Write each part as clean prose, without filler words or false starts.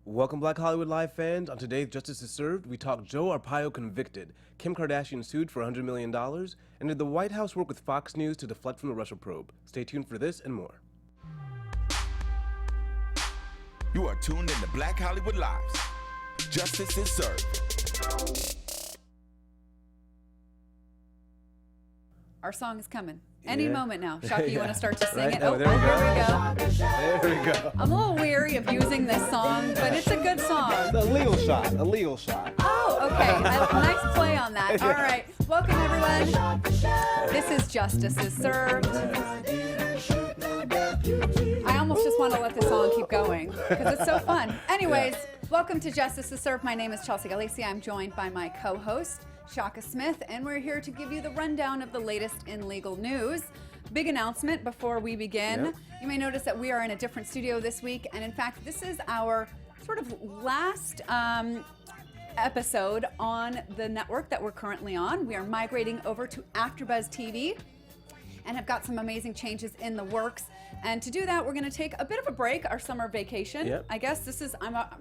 Welcome, Black Hollywood Live fans. On today's Justice is Served, we talk Joe Arpaio convicted, Kim Kardashian sued for $100 million, and did the White House work with Fox News to deflect from the Russia probe? Stay tuned for this and more. You are tuned in to Black Hollywood Lives. Justice is served. Our song is coming. Any moment now. Shaka, you want to start to sing Right? it? Oh, there we go. Here we go. There we go. I'm a little weary of using this song, but it's a good song. A legal shot. A legal shot. Oh, okay. Nice play on that. All right. Welcome, everyone. This is Justice is Served. I almost just want to let the song keep going because it's so fun. Anyways, welcome to Justice is Served. My name is Chelsea Galicia. I'm joined by my co-host, Shaka Smith, and we're here to give you the rundown of the latest in legal news. Big announcement before we begin. Yep. You may notice that we are in a different studio this week, and in fact, this is our sort of last episode on the network that we're currently on. We are migrating over to AfterBuzz TV and have got some amazing changes in the works. And to do that, we're going to take a bit of a break, our summer vacation. Yep. I guess this is,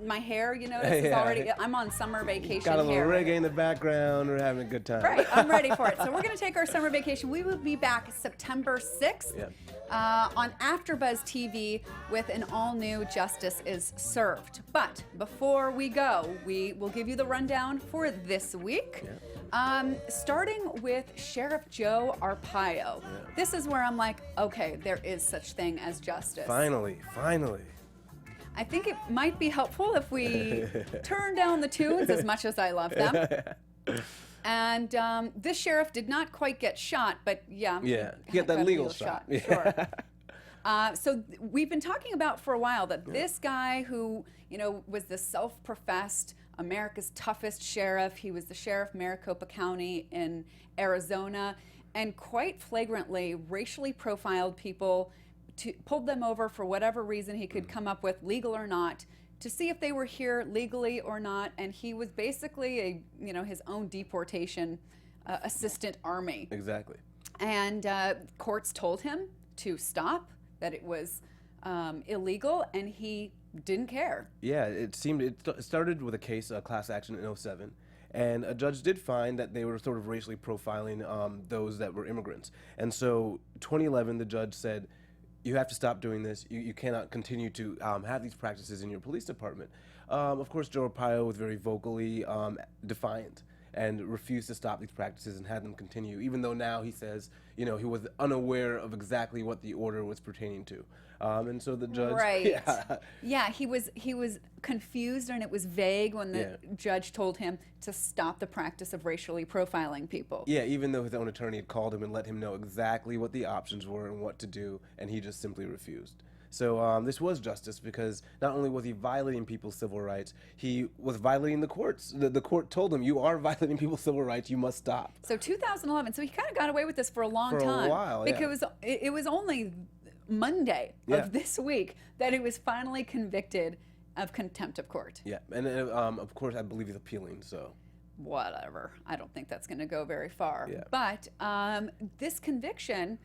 my hair, you notice, is already, I'm on summer vacation. Got a little hair. reggae in the background. We're having a good time. Right, I'm ready for it. So we're going to take our summer vacation. We will be back September 6th Yep. on AfterBuzz TV with an all-new Justice is Served. But before we go, we will give you the rundown for this week. Yep. Starting with Sheriff Joe Arpaio. This is where I'm like, okay, there is such thing as justice. Finally. I think it might be helpful if we turn down the tunes as much as I love them. And this sheriff did not quite get shot, but yeah. Yeah, he got that legal shot. Sure. So we've been talking about for a while that this guy who, was the self-professed America's toughest sheriff, he was the sheriff of Maricopa County in Arizona, and quite flagrantly racially profiled people, pulled them over for whatever reason he could come up with, legal or not, to see if they were here legally or not. And he was basically his own deportation assistant army. Exactly. And courts told him to stop, that it was illegal, and he didn't care. Yeah, it started with a case, a class action in 2007, and a judge did find that they were sort of racially profiling those that were immigrants. And so 2011, the judge said, you have to stop doing this. You cannot continue to have these practices in your police department. Of course, Joe Arpaio was very vocally defiant and refused to stop these practices and had them continue, even though now he says, he was unaware of exactly what the order was pertaining to. And so the judge... Right. Yeah, he was confused, and it was vague when the judge told him to stop the practice of racially profiling people. Yeah, even though his own attorney had called him and let him know exactly what the options were and what to do, and he just simply refused. So this was justice because not only was he violating people's civil rights, he was violating the courts. The court told him, you are violating people's civil rights, you must stop. So 2011, so he kind of got away with this for a long time. For a while, yeah. Because it was only Monday of this week that he was finally convicted of contempt of court. Yeah, and of course I believe he's appealing, so. Whatever, I don't think that's going to go very far. Yeah. But this conviction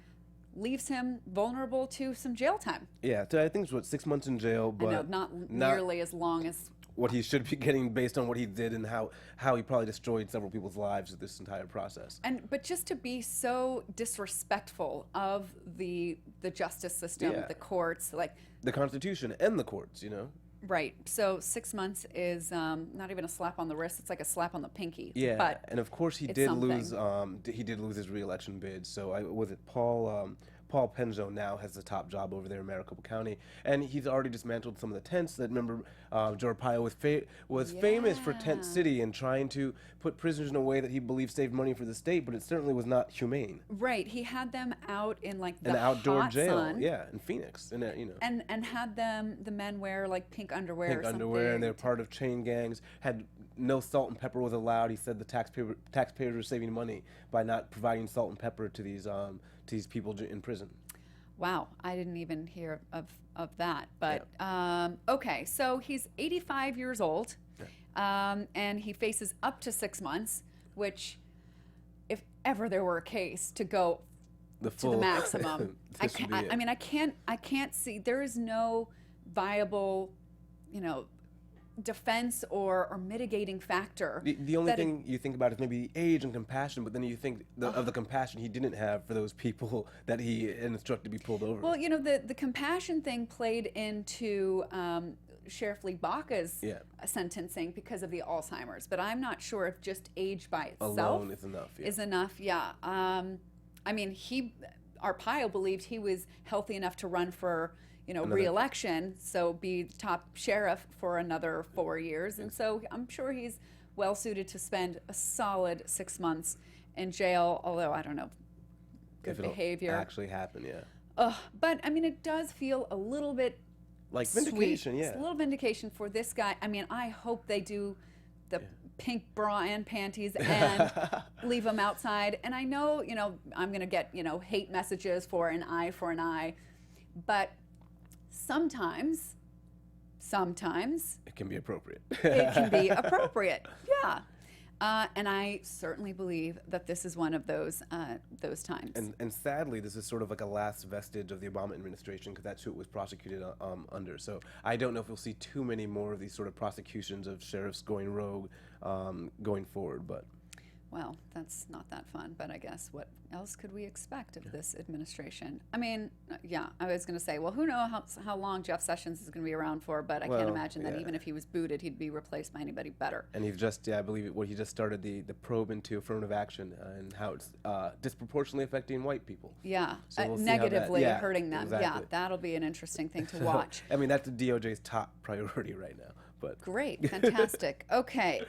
leaves him vulnerable to some jail time. Yeah, so I think it's 6 months in jail, but I know, not nearly as long as what he should be getting based on what he did and how he probably destroyed several people's lives with this entire process. But just to be so disrespectful of the justice system, the courts, like the Constitution and the courts, Right. So 6 months is not even a slap on the wrist; it's like a slap on the pinky. Yeah. But and of course he did lose. He did lose his re-election bid. So was it Paul Penzo now has the top job over there in Maricopa County, and he's already dismantled some of the tents. That remember, Joe Arpaio was famous for Tent City and trying to put prisoners in a way that he believed saved money for the state, but it certainly was not humane. Right, he had them out in like the an outdoor hot jail, sun, in Phoenix, and and had the men wear like pink underwear. Pink underwear, and they're part of chain gangs. Had no salt and pepper was allowed. He said the taxpayers were saving money by not providing salt and pepper to these people in prison. Wow, I didn't even hear of that. But okay, so he's 85 years old, and he faces up to 6 months, which, if ever there were a case to go to the maximum, I mean, I can't see, there is no viable, defense or mitigating factor. The only thing you think about is maybe age and compassion, but then you think of the compassion he didn't have for those people that he instructed to be pulled over. Well, the compassion thing played into Sheriff Lee Baca's sentencing because of the Alzheimer's, but I'm not sure if just age by itself alone is enough. Is enough. Yeah. I mean, Arpaio believed he was healthy enough to run for re-election, so be top sheriff for another 4 years, and so I'm sure he's well suited to spend a solid 6 months in jail. Although I don't know, good if behavior it'll actually happen, yeah. But I mean, it does feel a little bit like sweet. vindication, yeah. It's a little vindication for this guy. I mean, I hope they do the pink bra and panties and leave him outside. And I know, I'm going to get, hate messages for an eye, but sometimes it can be appropriate. it can be appropriate. Yeah. And I certainly believe that this is one of those times. And sadly, this is sort of like a last vestige of the Obama administration, because that's who it was prosecuted under. So I don't know if we'll see too many more of these sort of prosecutions of sheriffs going rogue going forward. But well, that's not that fun. But I guess what else could we expect of this administration? I mean, I was going to say, well, who knows how long Jeff Sessions is going to be around for, but I can't imagine that even if he was booted, he'd be replaced by anybody better. And he's just, I believe he just started the probe into affirmative action and how it's disproportionately affecting white people. Yeah, so we'll negatively hurting them. Exactly. Yeah, that'll be an interesting thing to watch. I mean, that's the DOJ's top priority right now. But great, fantastic. Okay,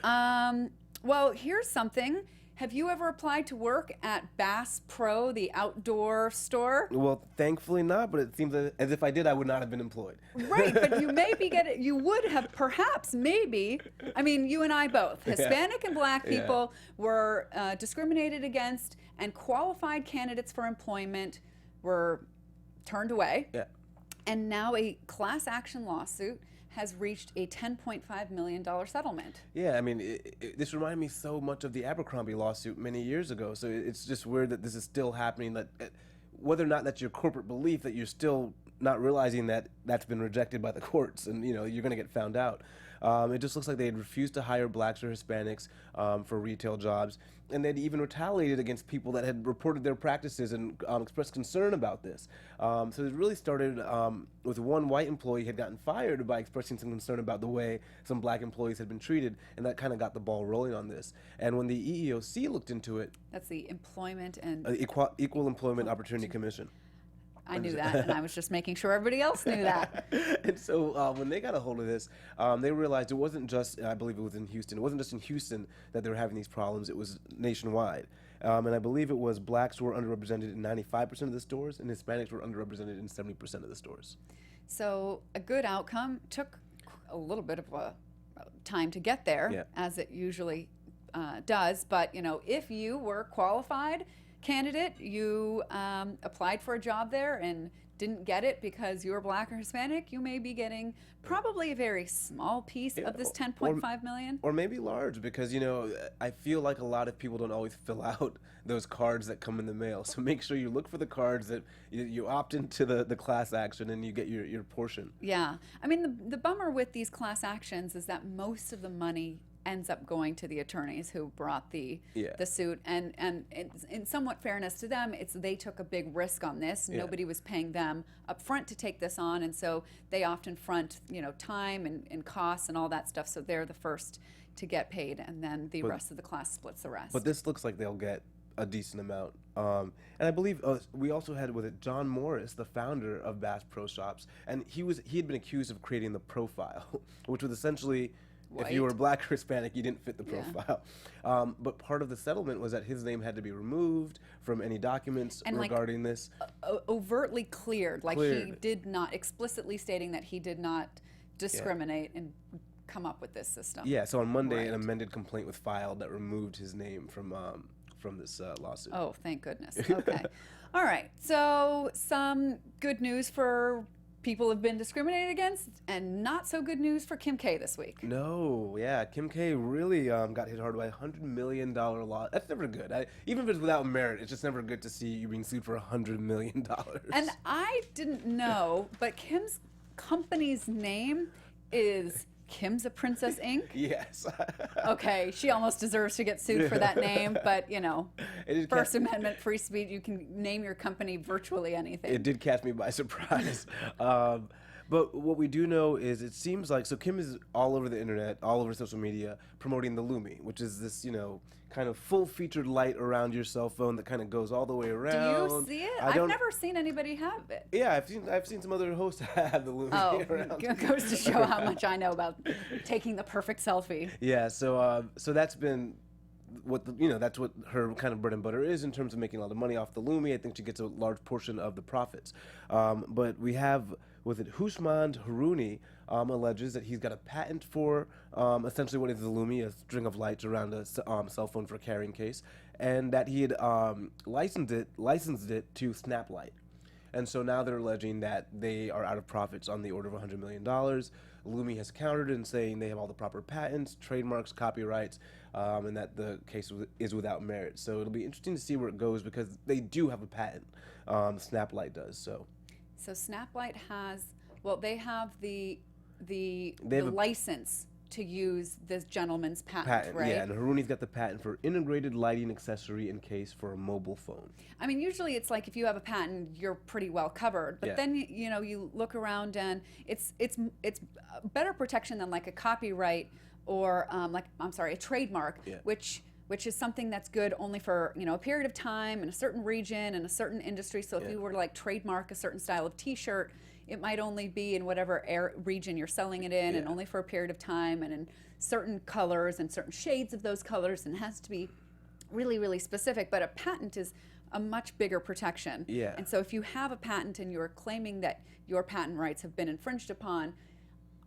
well, here's something. Have you ever applied to work at Bass Pro, the outdoor store? Well, thankfully not, but it seems as if I did, I would not have been employed. Right, but you would have perhaps, maybe, I mean, you and I both, Hispanic and black people were discriminated against, and qualified candidates for employment were turned away. Yeah. And now a class action lawsuit has reached a $10.5 million settlement. Yeah, I mean, this reminded me so much of the Abercrombie lawsuit many years ago. So it's just weird that this is still happening. That whether or not that's your corporate belief, that you're still not realizing that that's been rejected by the courts, and you're going to get found out. It just looks like they had refused to hire blacks or Hispanics for retail jobs, and they'd even retaliated against people that had reported their practices and expressed concern about this. So it really started with one white employee had gotten fired by expressing some concern about the way some black employees had been treated, and that kind of got the ball rolling on this. And when the EEOC looked into it, that's the Employment and Equal Employment Opportunity Commission. I knew that, and I was just making sure everybody else knew that. And so when they got a hold of this, they realized it wasn't just, I believe it was in Houston, it wasn't just in Houston that they were having these problems, it was nationwide. And I believe it was blacks were underrepresented in 95% of the stores, and Hispanics were underrepresented in 70% of the stores. So a good outcome took a little bit of a time to get there, as it usually does. But, if you were qualified candidate, you applied for a job there and didn't get it because you were black or Hispanic, you may be getting probably a very small piece of this $10.5 million. Or maybe large, because, I feel like a lot of people don't always fill out those cards that come in the mail. So make sure you look for the cards that you opt into the class action and you get your portion. Yeah. I mean, the bummer with these class actions is that most of the money ends up going to the attorneys who brought the suit, and in somewhat fairness to them, they took a big risk on this. Nobody was paying them up front to take this on, and so they often front time and costs and all that stuff, so they're the first to get paid, and then the rest of the class splits the rest. But this looks like they'll get a decent amount. And I believe we also had with it John Morris, the founder of Bass Pro Shops, and he had been accused of creating the profile, which was essentially white. If you were black or Hispanic, you didn't fit the profile. But part of the settlement was that his name had to be removed from any documents and regarding this. Overtly cleared. He did not, explicitly stating that he did not discriminate and come up with this system. Yeah, so on Monday, an amended complaint was filed that removed his name from this lawsuit. Oh, thank goodness. Okay. All right. So some good news for people who've been discriminated against, and not so good news for Kim K this week. No, yeah, Kim K really got hit hard by a $100 million loss. That's never good. Even if it's without merit, it's just never good to see you being sued for $100 million. And I didn't know, but Kim's company's name is Kim's a Princess Inc.? Yes. Okay, she almost deserves to get sued for that name, but you know, First Amendment free speech, you can name your company virtually anything. It did catch me by surprise. But what we do know is it seems like, so Kim is all over the internet, all over social media, promoting the Lumi, which is this, kind of full-featured light around your cell phone that kind of goes all the way around. Do you see it? I've never seen anybody have it. Yeah, I've seen some other hosts have the Lumi around. It goes to show how much I know about taking the perfect selfie. Yeah, so that's been that's what her kind of bread and butter is in terms of making a lot of money off the Lumi. I think she gets a large portion of the profits. But we have Houshmand Harouni alleges that he's got a patent for essentially what is the Lumi, a string of lights around a cell phone for a carrying case, and that he had licensed it to Snaplight. And so now they're alleging that they are out of profits on the order of $100 million. Lumi has countered in saying they have all the proper patents, trademarks, copyrights, and that the case is without merit. So it'll be interesting to see where it goes because they do have a patent. Snaplight does. So Snaplight has, they have the license to use this gentleman's patent, right? Yeah, and Harouni's got the patent for integrated lighting accessory and case for a mobile phone. I mean, usually it's like if you have a patent, you're pretty well covered. But then you look around and it's better protection than like a copyright or a trademark, which is something that's good only for a period of time in a certain region and a certain industry. So if you were to like trademark a certain style of T-shirt, it might only be in whatever region you're selling it in, and only for a period of time, and in certain colors and certain shades of those colors, and has to be really, really specific. But a patent is a much bigger protection. Yeah. And so if you have a patent and you're claiming that your patent rights have been infringed upon,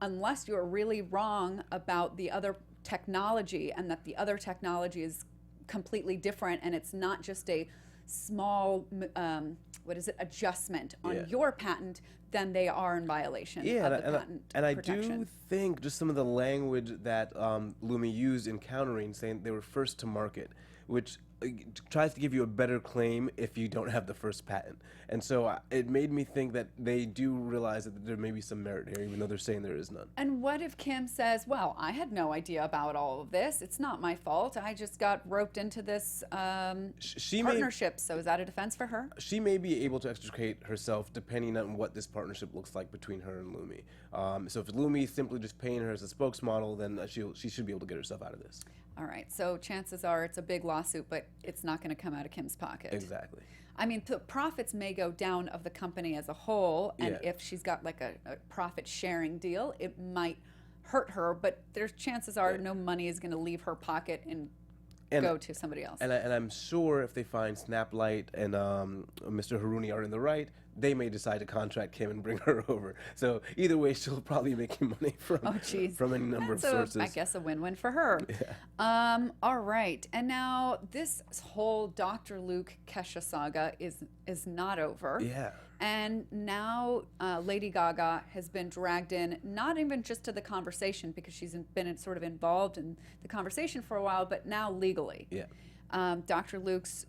unless you're really wrong about the other technology and that the other technology is completely different and it's not just a small adjustment on your patent, then they are in violation of the patent and I protection. do think just some of the language that Lumi used in countering, saying they were first to market, which tries to give you a better claim if you don't have the first patent. And so it made me think that they do realize that there may be some merit here, even though they're saying there is none. And what if Kim says, well, I had no idea about all of this. It's not my fault. I just got roped into this partnership. So is that a defense for her? She may be able to extricate herself depending on what this partnership looks like between her and Lumi. So if Lumi is simply just paying her as a spokesmodel, then she should be able to get herself out of this. All right, so chances are it's a big lawsuit, but it's not going to come out of Kim's pocket. Exactly. I mean, the profits may go down of the company as a whole, and if she's got like a profit-sharing deal, it might hurt her, but there's chances are no money is going to leave her pocket and go to somebody else. And I'm sure if they find Snaplight and Mr. Harouni are in the right, they may decide to contract Kim and bring her over. So either way, she'll probably be making money from any number of sources. I guess a win-win for her. Yeah. All right, and now this whole Dr. Luke Kesha saga is not over. Yeah. And now Lady Gaga has been dragged in, not even just to the conversation, because she's been sort of involved in the conversation for a while, but now legally. Yeah. Dr. Luke's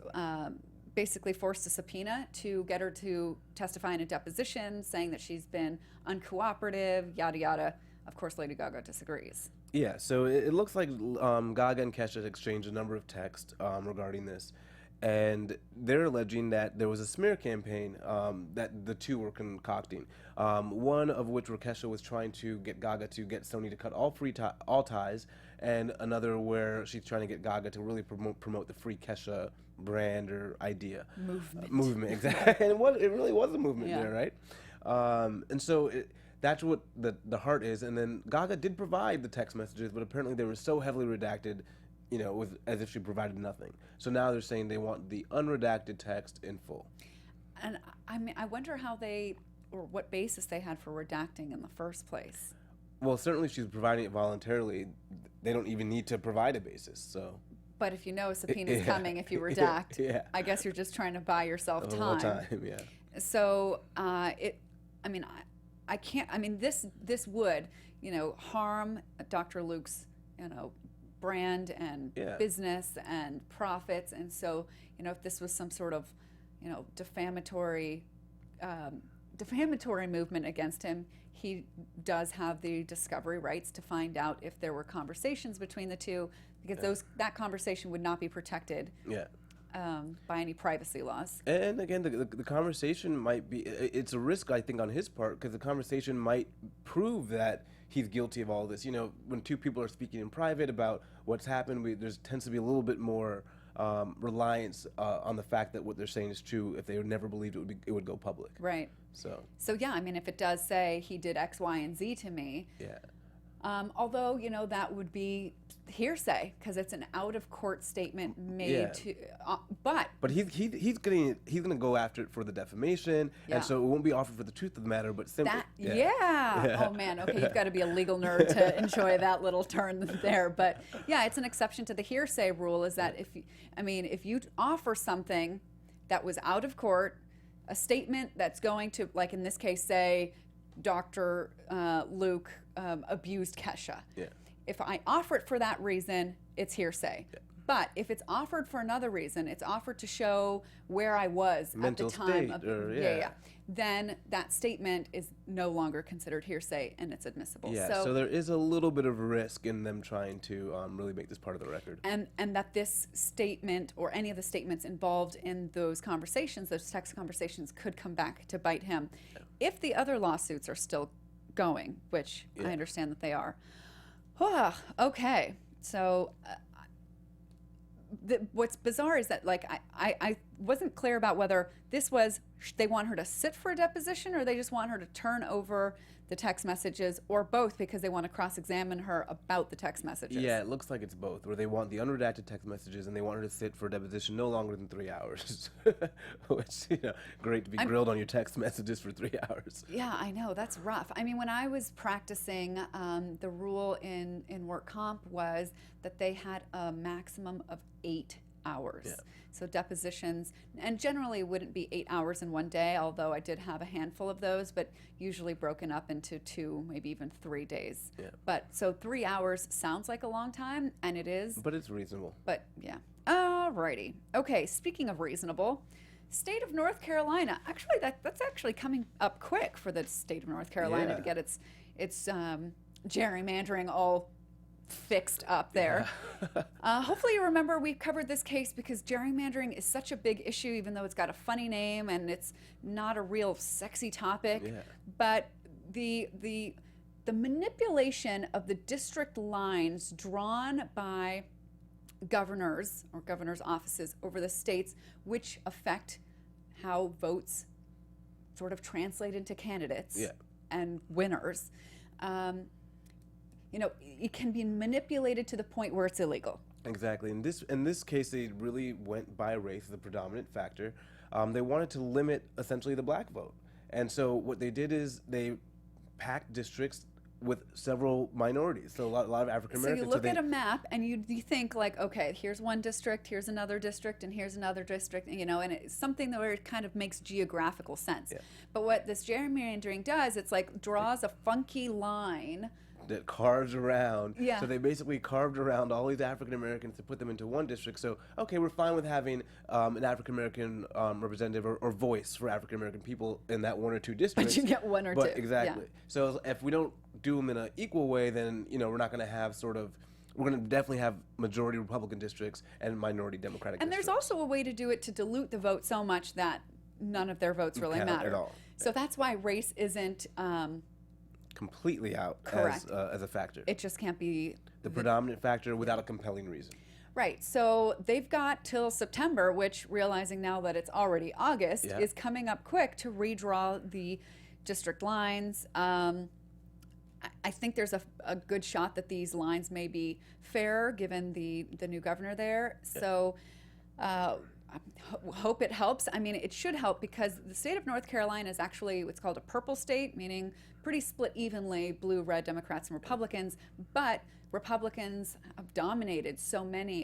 basically forced a subpoena to get her to testify in a deposition, saying that she's been uncooperative, yada, yada. Of course, Lady Gaga disagrees. Yeah, so it looks like Gaga and Kesha exchanged a number of texts regarding this. And they're alleging that there was a smear campaign that the two were concocting. One of which where Kesha was trying to get Gaga to get Sony to cut all ties, and another where she's trying to get Gaga to really promote the Free Kesha brand or idea. Movement, exactly. And it really was a movement there, right? And so that's what the heart is. And then Gaga did provide the text messages, but apparently they were so heavily redacted, as if she provided nothing. So now they're saying they want the unredacted text in full. And I mean, I wonder how or what basis they had for redacting in the first place. Well, certainly she's providing it voluntarily. They don't even need to provide a basis, so. But if you know a subpoena's coming, if you redact, I guess you're just trying to buy yourself time. Yeah. So I can't. I mean, this would harm Dr. Luke's brand and business and profits, and so if this was some sort of defamatory defamatory movement against him, he does have the discovery rights to find out if there were conversations between the two, because that conversation would not be protected by any privacy laws. And again, the conversation might be, it's a risk, I think, on his part, because the conversation might prove that he's guilty of all this. You know, when two people are speaking in private about what's happened, there tends to be a little bit more reliance on the fact that what they're saying is true if they never believed it would go public. Right. So yeah, I mean, if it does say he did X, Y, and Z to me, although, you know, that would be hearsay because it's an out-of-court statement made to, but he's gonna go after it for the defamation, and so it won't be offered for the truth of the matter, but simply oh man, okay, you've got to be a legal nerd to enjoy that little turn there, but yeah, it's an exception to the hearsay rule. Is that if you offer something that was out of court, a statement that's going to, like in this case, say Dr. Luke abused Kesha. If I offer it for that reason, it's hearsay. But if it's offered for another reason, it's offered to show where I was mental at the time state, then that statement is no longer considered hearsay and it's admissible. So there is a little bit of risk in them trying to really make this part of the record. And that this statement or any of the statements involved in those conversations, those text conversations, could come back to bite him if the other lawsuits are still going, which I understand that they are. Okay, so what's bizarre is that, like, I wasn't clear about whether this was they want her to sit for a deposition or they just want her to turn over the text messages, or both, because they want to cross-examine her about the text messages. Yeah, it looks like it's both, where they want the unredacted text messages and they want her to sit for a deposition no longer than 3 hours. Which, you know, great to be grilled on your text messages for 3 hours. Yeah, I know, that's rough. I mean, when I was practicing, the rule in work comp was that they had a maximum of 8 hours. So depositions, and generally wouldn't be 8 hours in one day, although I did have a handful of those, but usually broken up into 2, maybe even 3 days. But so 3 hours sounds like a long time, and it is. But it's reasonable. But yeah. Alrighty. Okay, speaking of reasonable, state of North Carolina. Actually, that's actually coming up quick for the state of North Carolina to get its gerrymandering all fixed up there. Hopefully you remember we covered this case because gerrymandering is such a big issue, even though it's got a funny name and it's not a real sexy topic. But the manipulation of the district lines drawn by governors or governors' offices over the states, which affect how votes sort of translate into candidates and winners. You know, it can be manipulated to the point where it's illegal. Exactly. In this case, they really went by race as the predominant factor. They wanted to limit essentially the black vote, and so what they did is they packed districts with several minorities, so a lot of African Americans. So you look at a map and you think like, okay, here's one district, here's another district, and here's another district, you know, and it's something where it kind of makes geographical sense. But what this gerrymandering does, it's like draws a funky line that carves around. So they basically carved around all these African Americans to put them into one district. So, okay, we're fine with having an African American representative or voice for African American people in that 1 or 2 districts. But you get 1 or 2. Exactly. So if we don't do them in an equal way, then, you know, we're not going to have we're going to definitely have majority Republican districts and minority Democratic districts. And there's also a way to do it to dilute the vote so much that none of their votes really matter. At all. So that's why race isn't completely out as a factor. It just can't be the predominant factor without a compelling reason. Right. So they've got till September, which, realizing now that it's already August, is coming up quick to redraw the district lines. I think there's a good shot that these lines may be fairer given the new governor there. So hope it helps. I mean, it should help because the state of North Carolina is actually what's called a purple state, meaning pretty split evenly, blue, red, Democrats, and Republicans. But Republicans have dominated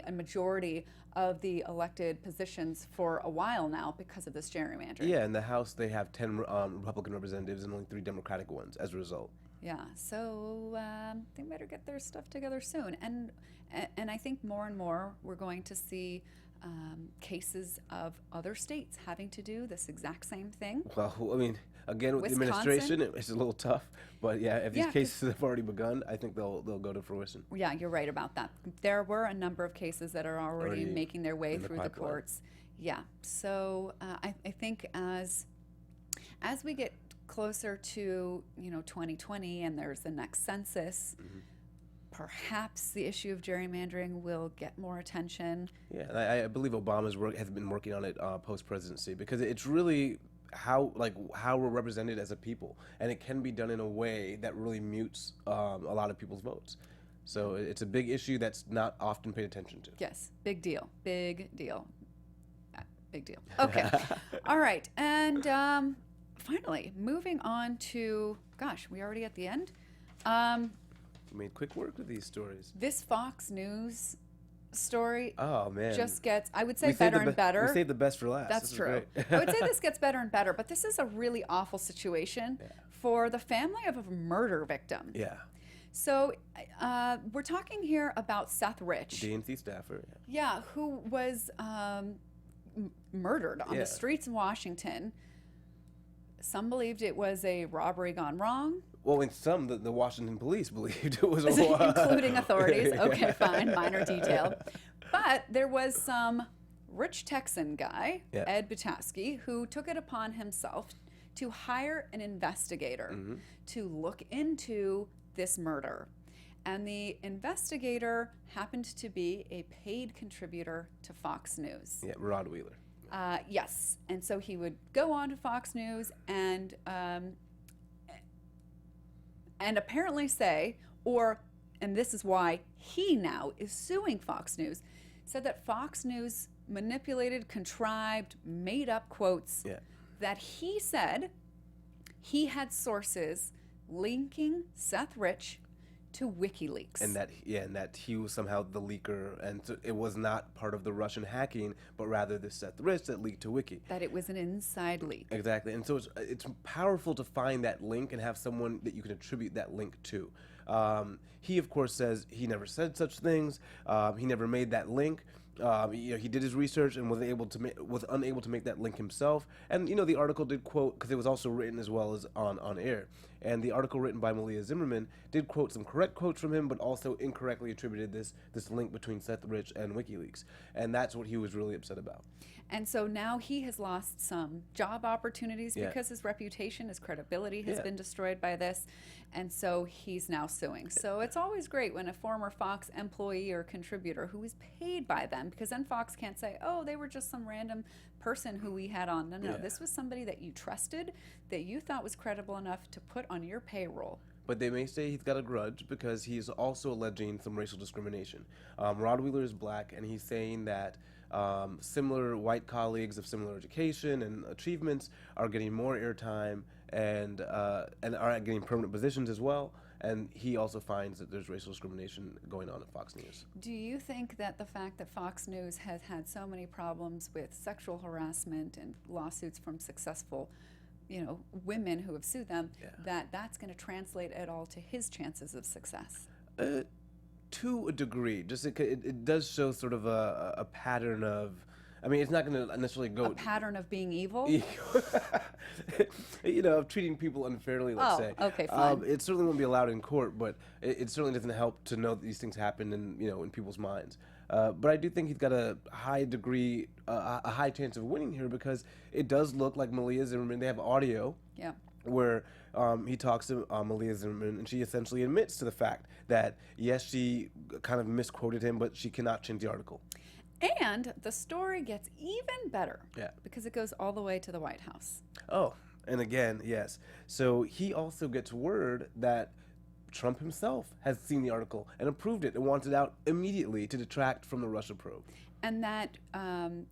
a majority of the elected positions for a while now because of this gerrymandering. Yeah, in the House they have 10 Republican representatives and only 3 Democratic ones as a result. Yeah, so they better get their stuff together soon. And I think more and more we're going to see cases of other states having to do this exact same thing. Well, I mean, again, with Wisconsin? the administration, it's a little tough. But yeah, if these Yeah, 'cause- cases have already begun, I think they'll go to fruition. Yeah, you're right about that. There were a number of cases that are already Already making their way in the through the pipeline. courts. Yeah. So I think as we get closer to 2020 and there's the next census, perhaps the issue of gerrymandering will get more attention. Yeah, and I believe Obama's has been working on it post presidency, because it's really how we're represented as a people, and it can be done in a way that really mutes a lot of people's votes. So it's a big issue that's not often paid attention to. Yes, big deal. Big deal. Big deal. Okay. All right. And finally, moving on to, gosh, we already at the end? We made quick work with these stories. This Fox News story Oh man, just gets, I would say, We saved better the and better. We saved the best for last. That's This is true. great. I would say this gets better and better, but this is a really awful situation for the family of a murder victim. Yeah, So we're talking here about Seth Rich. DNC staffer. Yeah. Yeah, who was murdered on Yeah. the streets in Washington. Some believed it was a robbery gone wrong, Well, in some, the Washington police believed it was a including authorities. Okay, fine, minor detail. But there was some rich Texan guy, Yeah. Ed Bataski, who took it upon himself to hire an investigator to look into this murder. And the investigator happened to be a paid contributor to Fox News. Yeah, Rod Wheeler. Yes, and so he would go on to Fox News and apparently say, and this is why he now is suing Fox News, said that Fox News manipulated, contrived, made up quotes Yeah. that he said he had sources linking Seth Rich to WikiLeaks. And that he was somehow the leaker, and so it was not part of the Russian hacking, but rather the Seth Rich that leaked to Wiki. That it was an inside leak. Exactly, and so it's powerful to find that link and have someone that you can attribute that link to. He of course says he never said such things. He never made that link. He did his research and was unable to make that link himself. And the article did quote, because it was also written as well as on air. And the article written by Malia Zimmerman did quote some correct quotes from him, but also incorrectly attributed this link between Seth Rich and WikiLeaks. And that's what he was really upset about. And so now he has lost some job opportunities Yeah. because his reputation, his credibility has Yeah. been destroyed by this. And so he's now suing. So it's always great when a former Fox employee or contributor who is paid by them, because then Fox can't say, oh, they were just some random person who we had on. No, Yeah. this was somebody that you trusted, that you thought was credible enough to put on your payroll. But they may say he's got a grudge because he's also alleging some racial discrimination. Rod Wheeler is black, and he's saying that similar white colleagues of similar education and achievements are getting more airtime and are getting permanent positions as well. And he also finds that there's racial discrimination going on at Fox News. Do you think that the fact that Fox News has had so many problems with sexual harassment and lawsuits from successful, women who have sued them, that's going to translate at all to his chances of success? To a degree, just it does show sort of a pattern of. I mean, it's not going to necessarily go. A pattern of being evil? Of treating people unfairly, let's say. Okay, fine. It certainly won't be allowed in court, but it certainly doesn't help to know that these things happen in people's minds. But I do think he's got a high degree, a high chance of winning here, because it does look like Malia Zimmerman. They have audio. Yeah. Where he talks to Malia Zimmerman, and she essentially admits to the fact that, yes, she kind of misquoted him, but she cannot change the article. And the story gets even better. Yeah. Because it goes all the way to the White House. Oh, and again, yes. So he also gets word that Trump himself has seen the article and approved it and wants it out immediately to detract from the Russia probe. And that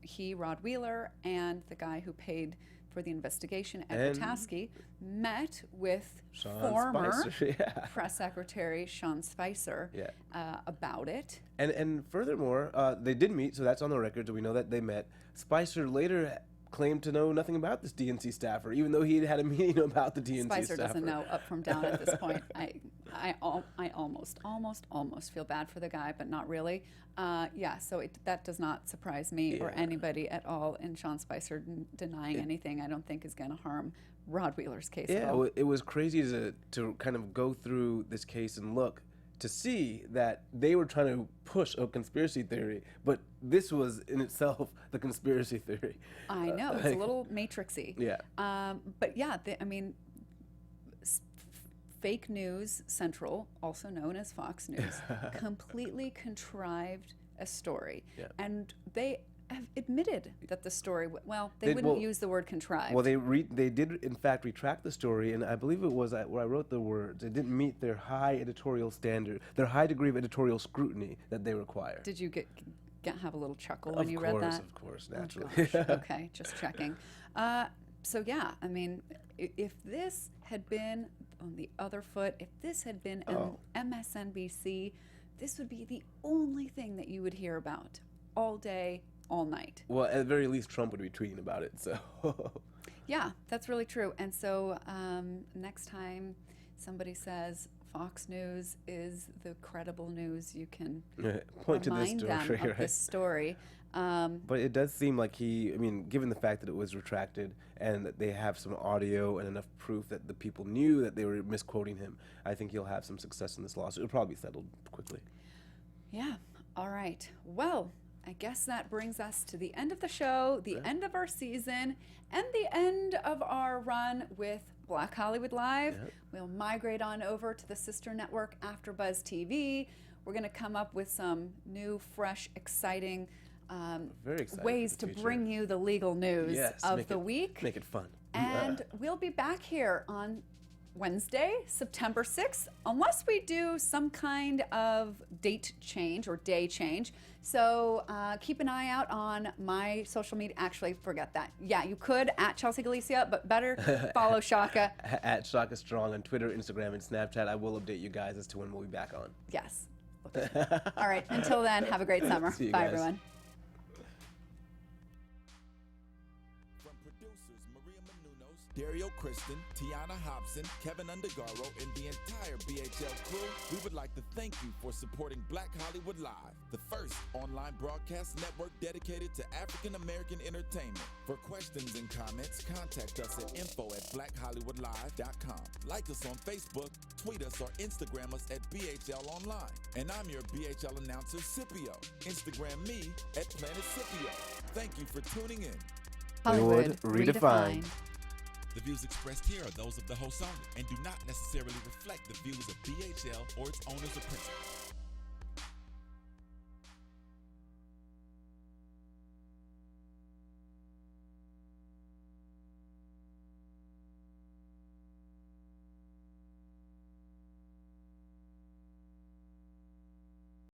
he, Rod Wheeler, and the guy who paid for the investigation, Ed Bataski, met with former Spicer, press secretary Sean Spicer about it. And furthermore, they did meet, so that's on the record, so we know that they met. Spicer later claimed to know nothing about this DNC staffer, even though he had had a meeting about the DNC Spicer staffer. doesn't know up from down at this point. I almost feel bad for the guy, but not really. So that does not surprise me or anybody at all. And Sean Spicer denying anything, I don't think is going to harm Rod Wheeler's case at all. It was crazy to kind of go through this case and look to see that they were trying to push a conspiracy theory, but this was in itself the conspiracy theory. I know, it's a little matrixy. Yeah. But yeah, Fake News Central, also known as Fox News, completely contrived a story. Yeah. And they have admitted that the story, they wouldn't use the word contrived. Well, they did in fact retract the story, and I believe it was where I wrote the words. It didn't meet their high editorial standard, their high degree of editorial scrutiny that they require. Did you have a little chuckle when you read that? Of course, naturally. Oh, gosh. Okay, just checking. So yeah, I mean, if this had been on the other foot, if this had been MSNBC, this would be the only thing that you would hear about all day, all night. Well, at the very least, Trump would be tweeting about it. So. Yeah, that's really true. And so next time somebody says Fox News is the credible news, you can point to this remind story, them of right? this story. But it does seem like given the fact that it was retracted and that they have some audio and enough proof that the people knew that they were misquoting him, I think he'll have some success in this lawsuit. It'll probably be settled quickly. Yeah. All right. Well, I guess that brings us to the end of the show, the end of our season, and the end of our run with Black Hollywood Live. Yep. We'll migrate on over to the sister network AfterBuzz TV. We're going to come up with some new, fresh, exciting ways to bring you the legal news of the week. Make it fun. And we'll be back here on Wednesday, September 6th, unless we do some kind of date change or day change. So keep an eye out on my social media. Actually, forget that. Yeah, you could at Chelsea Galicia, but better follow Shaka. At Shaka Strong on Twitter, Instagram, and Snapchat. I will update you guys as to when we'll be back on. Yes. All right. Until then, have a great summer. See you Bye, guys. everyone. Dario Kristen, Tiana Hobson, Kevin Undergaro, and the entire BHL crew, we would like to thank you for supporting Black Hollywood Live, the first online broadcast network dedicated to African American entertainment. For questions and comments, contact us at info@blackhollywoodlive.com. Like us on Facebook, tweet us, or Instagram us at BHL Online. And I'm your BHL announcer, Scipio. Instagram me at Planet Scipio. Thank you for tuning in. Hollywood Redefined. The views expressed here are those of the host only and do not necessarily reflect the views of BHL or its owners or principals.